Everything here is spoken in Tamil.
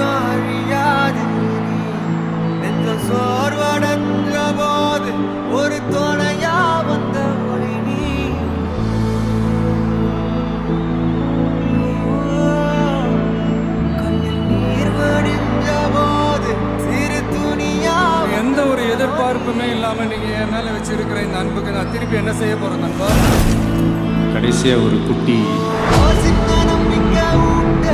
அழியாது நெஞ்ச சோர்வடைந்த போது ஒரு துணையா வந்த ஒளி நீ. கண்ணில் நீர் வடிஞ்ச போது சிறு துணியா எந்த ஒரு எதிர்பார்ப்புமே இல்லாம நீங்க என் மேல வச்சிருக்கிற இந்த அன்புக்கு நான் திருப்பி என்ன செய்ய போறேன் நண்பா? கடைசியாக ஒரு குட்டி சின்ன நம்பிக்கை ஊட்ட